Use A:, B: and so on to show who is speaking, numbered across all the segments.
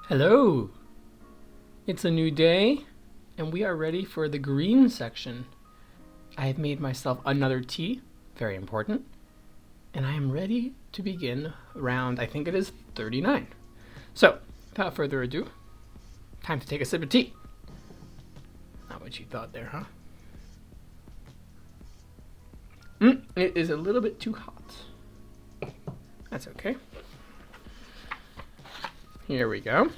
A: Hello! It's a new day, and we are ready for the green section. I have made myself another tea, very important, and I am ready to begin round, I think it is 39. So, without further ado, time to take a sip of tea. Not what you thought there, huh? It is a little bit too hot. That's okay. Here we go.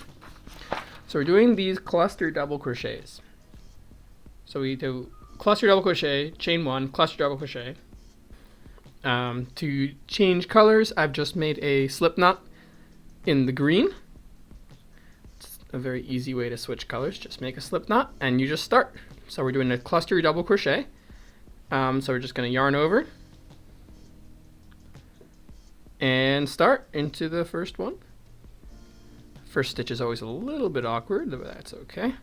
A: So we're doing these cluster double crochets. So we do cluster double crochet, chain one, cluster double crochet. To change colors, I've just made a slip knot in the green. It's a very easy way to switch colors. Just make a slip knot and you just start. So we're doing a cluster double crochet. So we're just going to yarn over and start into the first one. First stitch is always a little bit awkward, but that's okay.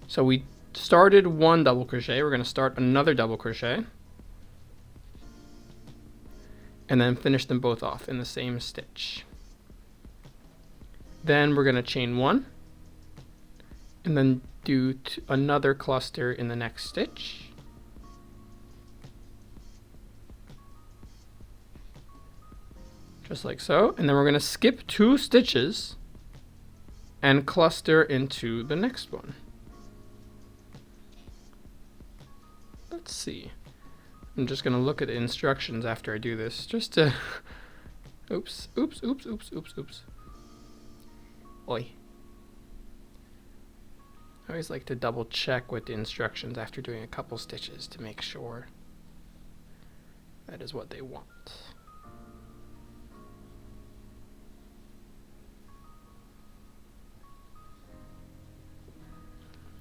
A: So we started one double crochet. We're going to start another double crochet and then finish them both off in the same stitch. Then we're going to chain one and then do another cluster in the next stitch. Just like so. And then we're going to skip 2 stitches and cluster into the next one. Let's see. I'm just going to look at the instructions after I do this just to oops. Oi. I always like to double check with the instructions after doing a couple stitches to make sure that is what they want.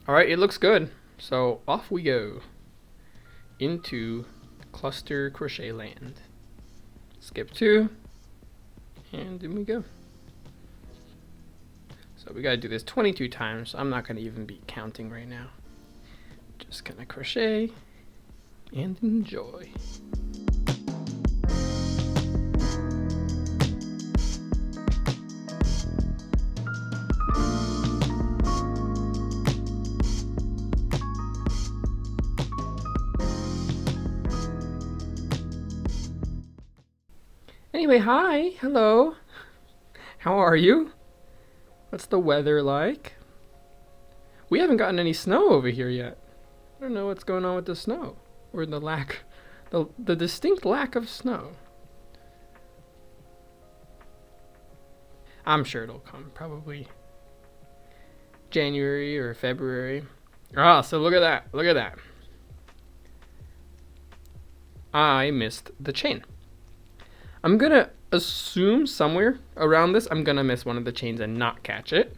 A: Alright, it looks good. So off we go into cluster crochet land. Skip 2 and in we go. So we gotta do this 22 times. I'm not gonna even be counting right now. Just gonna crochet and enjoy. Anyway, hi, hello. How are you? What's the weather like? We haven't gotten any snow over here yet. I don't know what's going on with the snow, or the distinct lack of snow. I'm sure it'll come, probably January or February. Ah, so look at that. I missed the chain. I'm gonna assume somewhere around this I'm gonna miss one of the chains and not catch it.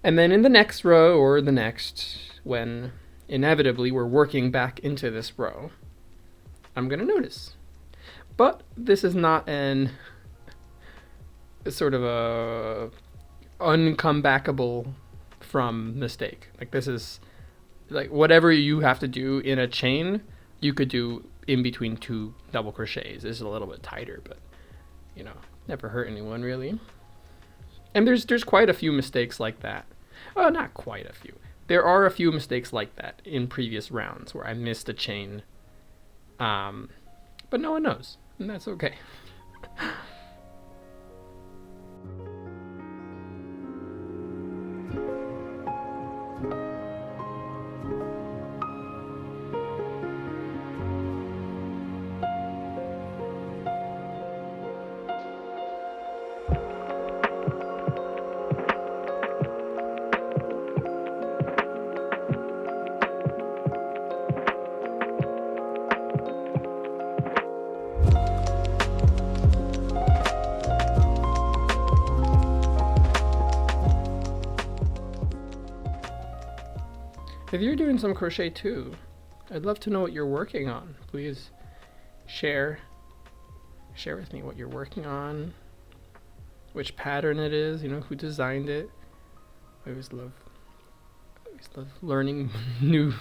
A: And then in the next row or the next, when inevitably we're working back into this row, I'm gonna notice. But this is not an sort of a uncomebackable from mistake. Like this is like whatever you have to do in a chain, you could do in between 2 double crochets. This is a little bit tighter, but you know, never hurt anyone really. And there's quite a few mistakes like that. Well, not quite a few. There are a few mistakes like that in previous rounds where I missed a chain, but no one knows, and that's okay. If you're doing some crochet too, I'd love to know what you're working on. Please share with me what you're working on, which pattern it is, you know, who designed it. I always love learning new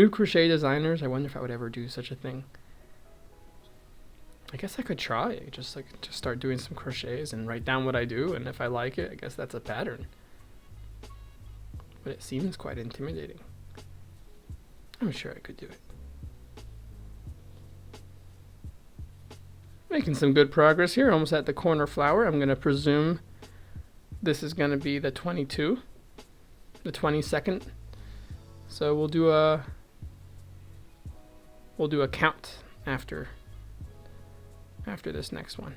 A: crochet designers. I wonder if I would ever do such a thing. I guess I could try. Just start doing some crochets and write down what I do, and if I like it, I guess that's a pattern. But it seems quite intimidating. I'm sure I could do it. Making some good progress here, almost at the corner flower. I'm going to presume this is going to be the 22, the 22nd. So we'll do a count after this next one.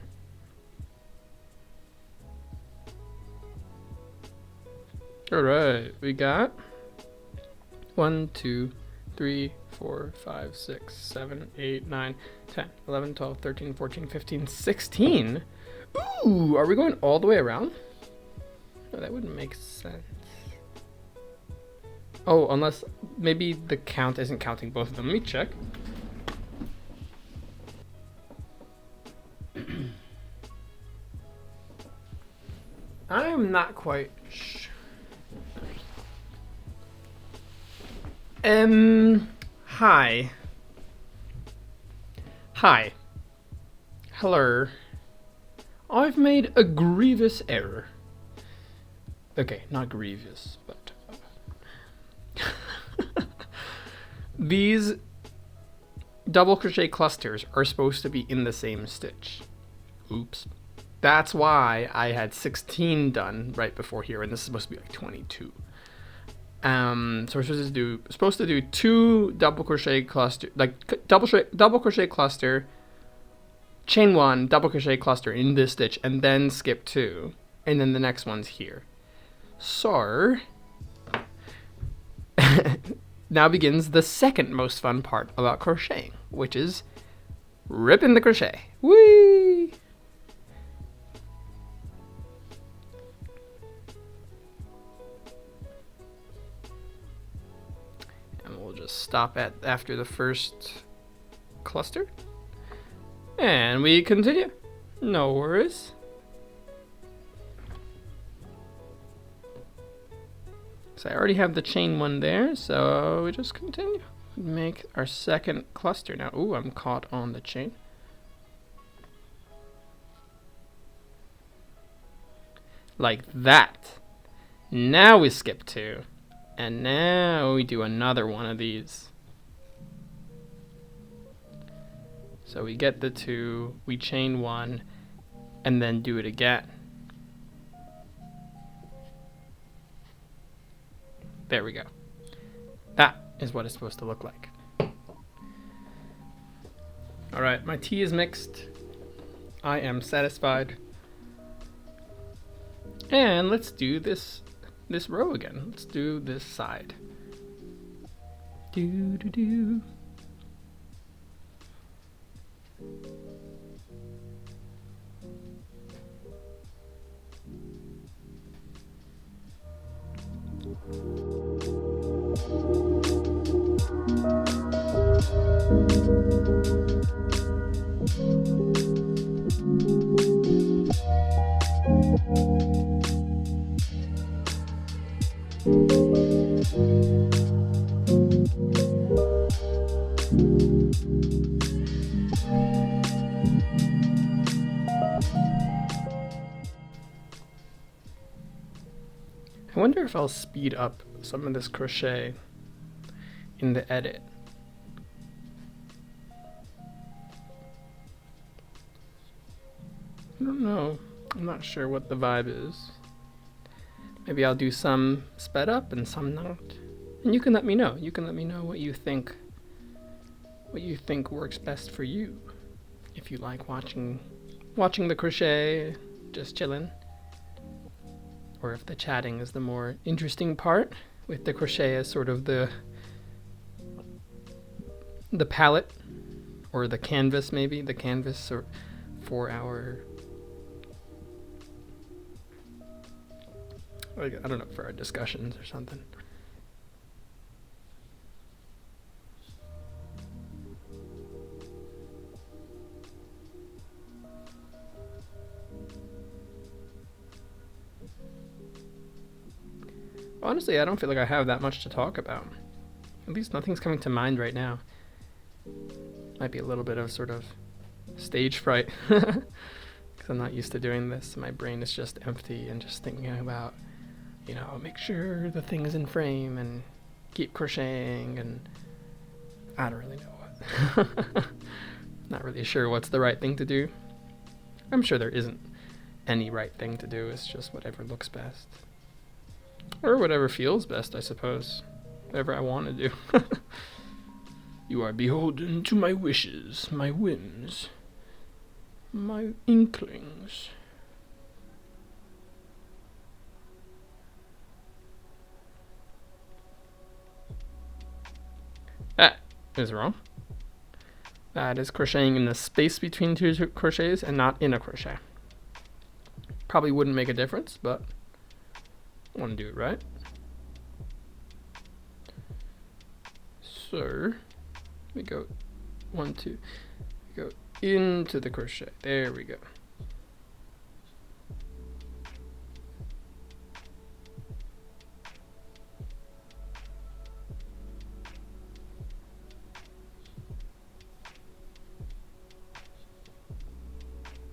A: All right, we got 1, 2, 3, 4, 5, 6, 7, 8, 9, 10, 11, 12, 13, 14, 15, 16. Ooh, are we going all the way around? No, that wouldn't make sense. Oh, unless maybe the count isn't counting both of them. Let me check. I am not quite sure. Hi. Hi. Hello. I've made a grievous error. Okay, not grievous, but these double crochet clusters are supposed to be in the same stitch. Oops. That's why I had 16 done right before here, and this is supposed to be like 22. So we're supposed to do 2 double crochet cluster, like double crochet cluster, chain 1, double crochet cluster in this stitch, and then skip 2, and then the next one's here. So now begins the second most fun part about crocheting, which is ripping the crochet. Whee! We'll just stop after the first cluster, and we continue. No worries. So I already have the chain 1 there, so we just continue. Make our second cluster now. Ooh, I'm caught on the chain. Like that. Now we skip 2. And now we do another one of these. So we get the 2, we chain 1, and then do it again. There we go. That is what it's supposed to look like. All right, my tea is mixed. I am satisfied. And let's do this row again. Let's do this side. Do do do. I wonder if I'll speed up some of this crochet in the edit. I don't know. I'm not sure what the vibe is. Maybe I'll do some sped up and some not. And you can let me know. You can let me know what you think works best for you. If you like watching the crochet, just chilling. Or if the chatting is the more interesting part, with the crochet as sort of the palette, or the canvas maybe, the canvas for our, like, I don't know, for our discussions or something. Honestly, I don't feel like I have that much to talk about. At least nothing's coming to mind right now. Might be a little bit of sort of Stage fright. Because I'm not used to doing this. My brain is just empty and just thinking about, you know, make sure the thing is in frame and keep crocheting, and I don't really know what. Not really sure what's the right thing to do. I'm sure there isn't any right thing to do. It's just whatever looks best. Or whatever feels best, I suppose. Whatever I want to do. You are beholden to my wishes, my whims, my inklings. That is wrong. That is crocheting in the space between two crochets and not in a crochet. Probably wouldn't make a difference, but I want to do it right. So we go 1, 2, we go into the crochet. There we go.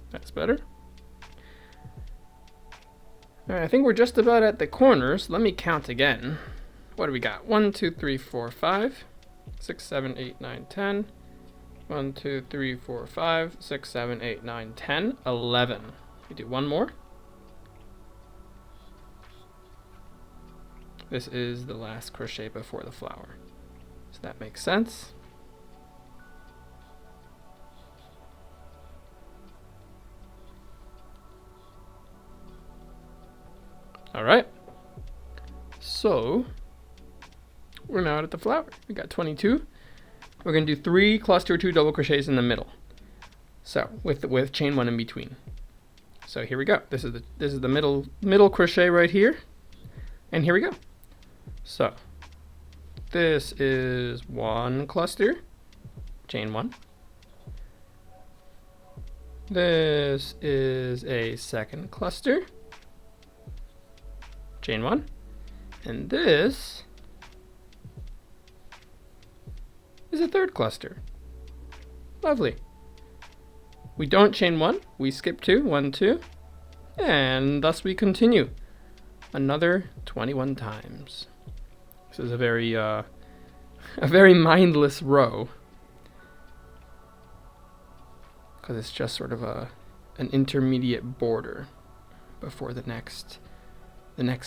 A: That's better. Alright, I think we're just about at the corners. Let me count again. What do we got? 1, 2, 3, 4, 5, 6, 7, 8, 9, 10. 1, 2, 3, 4, 5, 6, 7, 8, 9, 10, 11. We do one more. This is the last crochet before the flower. So that makes sense. All right. So we're now at the flower. We got 22. We're going to do 3 cluster 2 double crochets in the middle. So with chain 1 in between. So here we go. This is the middle crochet right here. And here we go. So this is 1 cluster, chain 1. This is a second cluster, chain 1. And this is a third cluster. Lovely. We don't chain 1, we skip 2, 1, 2, and thus we continue another 21 times. This is a very mindless row, because it's just sort of an intermediate border before the next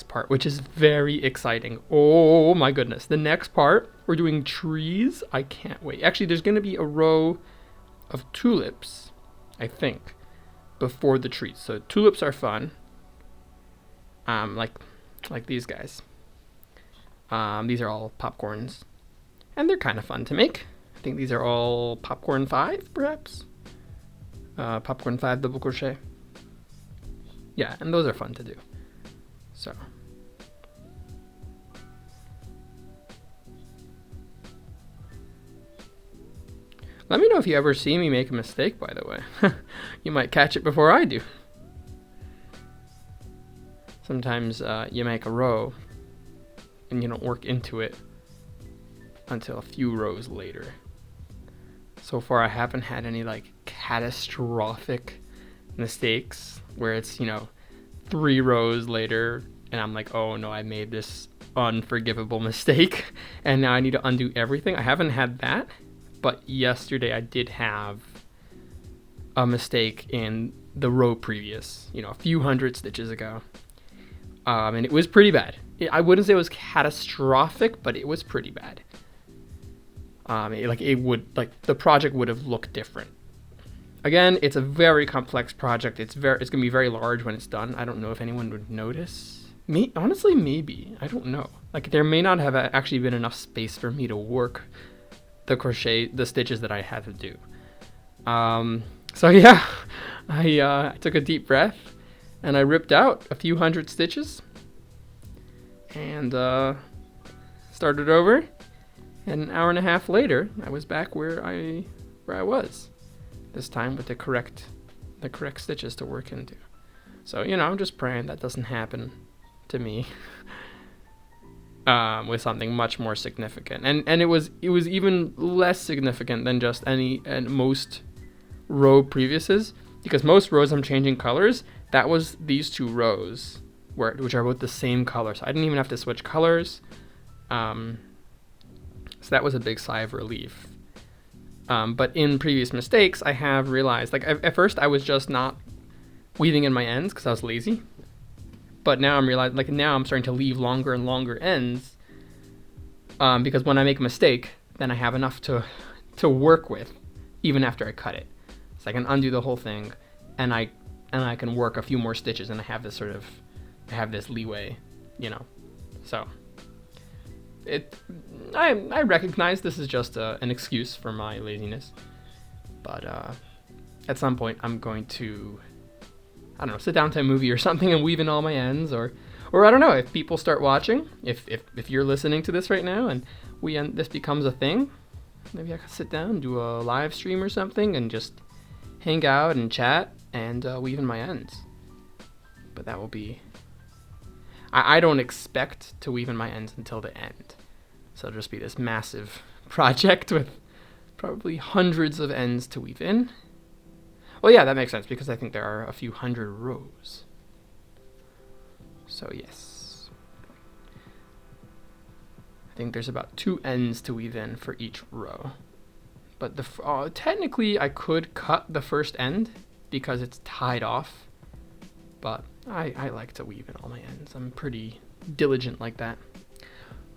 A: part, which is very exciting. Oh my goodness. The next part, we're doing trees. I can't wait. Actually, there's going to be a row of tulips, I think, before the trees. So tulips are fun. Like these guys. These are all popcorns, and they're kind of fun to make. I think these are all popcorn 5, perhaps. Popcorn 5 double crochet. Yeah, and those are fun to do. So let me know if you ever see me make a mistake, by the way. You might catch it before I do. Sometimes you make a row and you don't work into it until a few rows later. So far I haven't had any like catastrophic mistakes where it's, 3 rows later and I'm like, oh no, I made this unforgivable mistake and now I need to undo everything. I haven't had that, but yesterday I did have a mistake in the row previous, a few hundred stitches ago. And it was pretty bad. I wouldn't say it was catastrophic, but it was pretty bad. The project would have looked different. Again, it's a very complex project. It's gonna be very large when it's done. I don't know if anyone would notice. Honestly, maybe. I don't know. Like, there may not have actually been enough space for me to work the stitches that I had to do. So yeah, I took a deep breath and I ripped out a few hundred stitches and started over. And an hour and a half later, I was back where I was. This time with the correct stitches to work into. So, I'm just praying that doesn't happen to me with something much more significant. And it was even less significant than just most row previously, because most rows I'm changing colors. That was these 2 rows, which are both the same color, so I didn't even have to switch colors. So that was a big sigh of relief. But in previous mistakes, I have realized, like at first I was just not weaving in my ends because I was lazy. But now I'm realizing, like now I'm starting to leave longer and longer ends, because when I make a mistake, then I have enough to work with, even after I cut it. So I can undo the whole thing, and I can work a few more stitches, and I have this leeway, So I recognize this is just an excuse for my laziness, but at some point I'm going to, I don't know, sit down to a movie or something and weave in all my ends, or I don't know, if people start watching, if you're listening to this right now and this becomes a thing, maybe I could sit down and do a live stream or something and just hang out and chat and weave in my ends. But that will be, I don't expect to weave in my ends until the end. So it'll just be this massive project with probably hundreds of ends to weave in. Well, yeah, that makes sense because I think there are a few hundred rows. So yes. I think there's about 2 ends to weave in for each row. But technically I could cut the first end because it's tied off. But I like to weave in all my ends. I'm pretty diligent like that.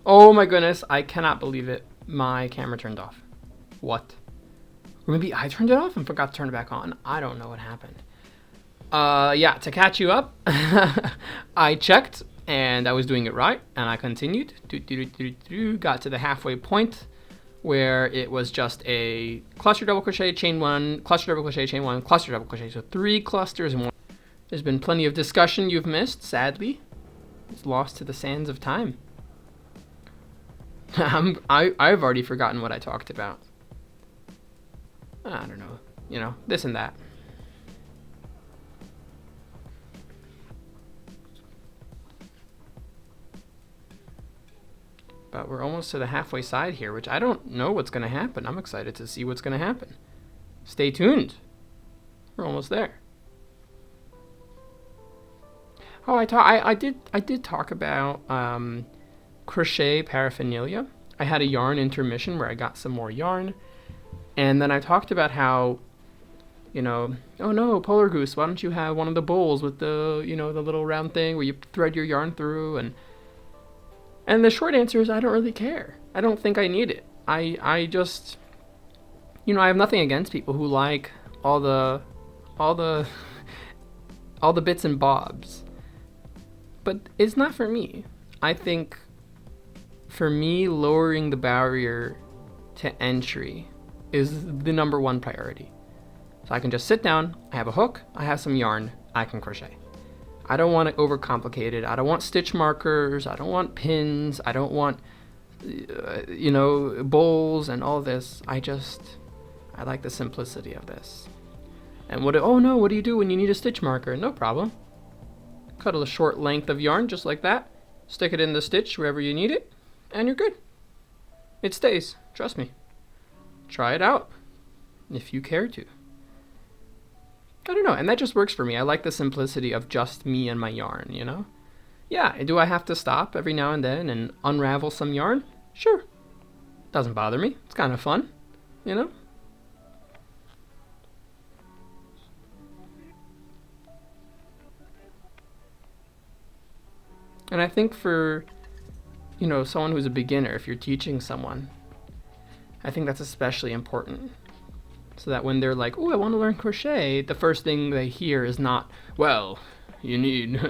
A: Oh my goodness, I cannot believe it. My camera turned off. What? Or maybe I turned it off and forgot to turn it back on. I don't know what happened. Yeah, to catch you up, I checked and I was doing it right, and I continued. Got to the halfway point where it was just a cluster double crochet, chain 1, cluster double crochet, chain 1, cluster double crochet. So 3 clusters in one. There's been plenty of discussion you've missed, sadly. It's lost to the sands of time. I've already forgotten what I talked about. I don't know, this and that. But we're almost to the halfway side here, which I don't know what's going to happen. I'm excited to see what's going to happen. Stay tuned. We're almost there. Oh, I did talk about crochet paraphernalia. I had a yarn intermission where I got some more yarn, and then I talked about how, oh no, Polar Goose, why don't you have one of the bowls with the, the little round thing where you thread your yarn through, and the short answer is I don't really care. I don't think I need it. I just, I have nothing against people who like all the bits and bobs. But it's not for me. I think for me, lowering the barrier to entry is the number 1 priority. So I can just sit down, I have a hook, I have some yarn, I can crochet. I don't want it overcomplicated. I don't want stitch markers, I don't want pins, I don't want, bowls and all this. I like the simplicity of this. And what do you do when you need a stitch marker? No problem. Cut a short length of yarn just like that, stick it in the stitch wherever you need it, and you're good. It stays, trust me. Try it out if you care to. I don't know, and that just works for me. I like the simplicity of just me and my yarn, Yeah, do I have to stop every now and then and unravel some yarn? Sure. Doesn't bother me. It's kind of fun, And I think for, someone who's a beginner, if you're teaching someone, I think that's especially important. So that when they're like, oh, I want to learn crochet, the first thing they hear is not, well, you need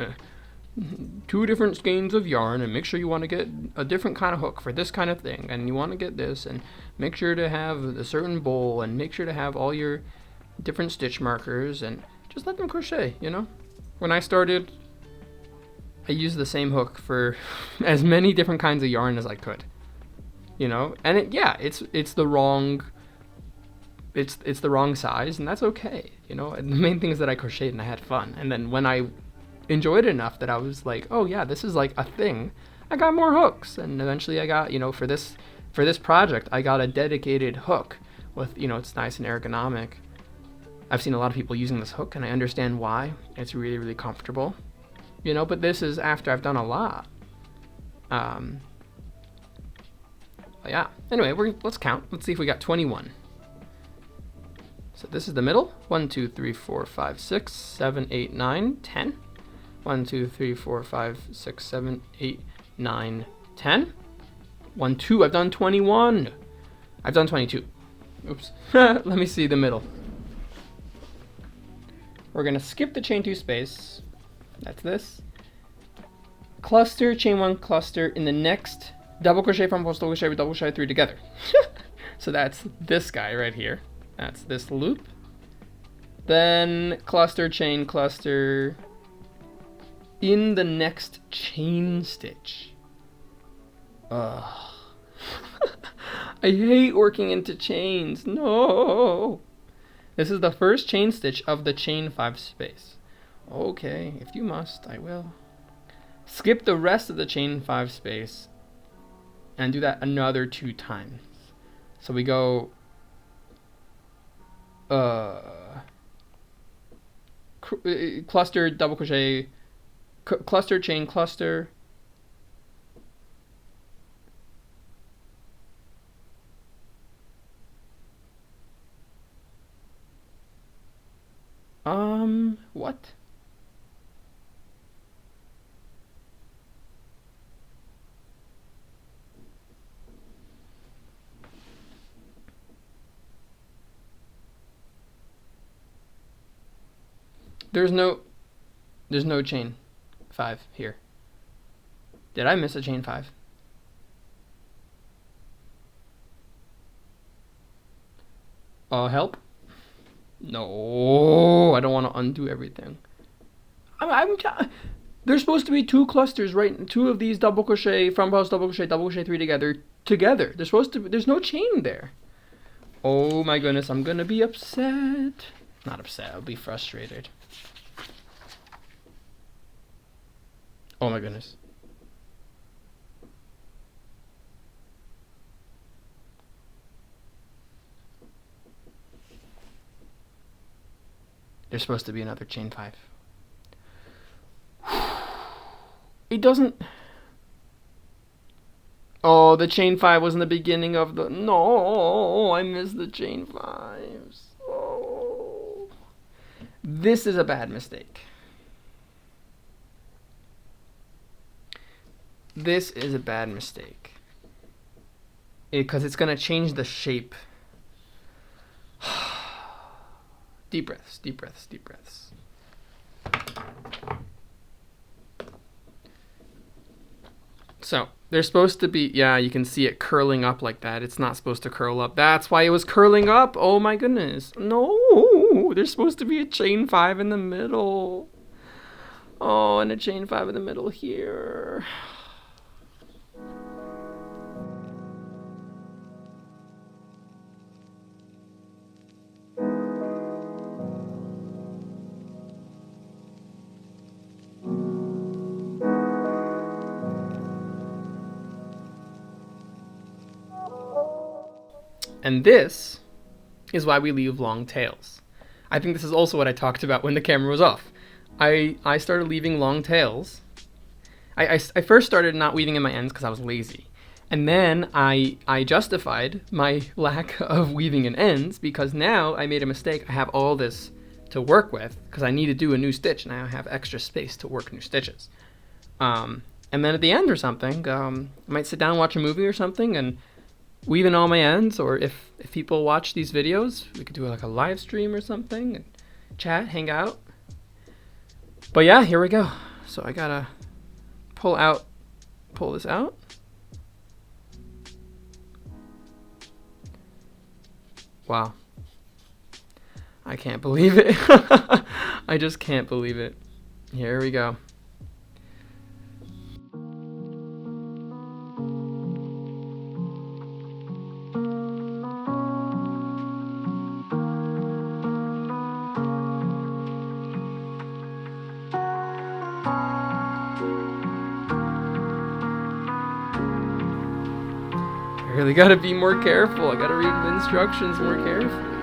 A: 2 different skeins of yarn, and make sure you want to get a different kind of hook for this kind of thing, and you want to get this, and make sure to have a certain bowl, and make sure to have all your different stitch markers, and just let them crochet, When I started, I used the same hook for as many different kinds of yarn as I could, and it's the wrong size, and that's okay, The main thing is that I crocheted and I had fun, and then when I enjoyed it enough that I was like, oh yeah, this is like a thing, I got more hooks, and eventually I got, for this project, I got a dedicated hook with, it's nice and ergonomic, I've seen a lot of people using this hook, and I understand why. It's really, really comfortable, you know, but this is after I've done a lot. Yeah, anyway, let's count. Let's see if we got 21. So this is the middle. 1, 2, 3, 4, 5, 6, 7, 8, 9, 10. 1, 2, 3, 4, 5, 6, 7, 8, 9, 10. 1, 2, I've done 21. I've done 22. Oops. Let me see the middle. We're gonna skip the chain 2 space. That's this. Cluster, chain 1 cluster in the next double crochet from post double crochet 3 together. So that's this guy right here. That's this loop. Then cluster, chain, cluster in the next chain stitch. Ugh. I hate working into chains. No. This is the first chain stitch of the chain 5 space. Okay, if you must, I will. Skip the rest of the chain 5 space and do that another 2 times. So we go cluster, double crochet, cluster, chain, cluster. What? There's no chain 5 here. Did I miss a chain 5? Help? No, I don't want to undo everything. There's supposed to be 2 clusters, right? 2 of these double crochet, front post, double crochet 3 together. There's supposed to be, there's no chain there. Oh my goodness, I'm gonna be upset. Not upset, I'll be frustrated. Oh my goodness. There's supposed to be another chain 5. It doesn't. Oh, the chain 5 was in the beginning of the. No, I missed the chain 5s. Oh. This is a bad mistake. This is a bad mistake. Because it's going to change the shape. Deep breaths, deep breaths, deep breaths. So, there's supposed to be, yeah, you can see it curling up like that. It's not supposed to curl up. That's why it was curling up. Oh my goodness. No, there's supposed to be a chain 5 in the middle. Oh, and a chain 5 in the middle here. And this is why we leave long tails. I think this is also what I talked about when the camera was off. I started leaving long tails. I first started not weaving in my ends because I was lazy. And then I justified my lack of weaving in ends because now I made a mistake. I have all this to work with because I need to do a new stitch. Now I have extra space to work new stitches. And then at the end or something, I might sit down and watch a movie or something and weave in all my ends, or if people watch these videos, we could do like a live stream or something and chat, hang out. But yeah, here we go. So I gotta pull this out. Wow. I can't believe it. I just can't believe it. Here we go. I really gotta be more careful. I gotta read the instructions more carefully.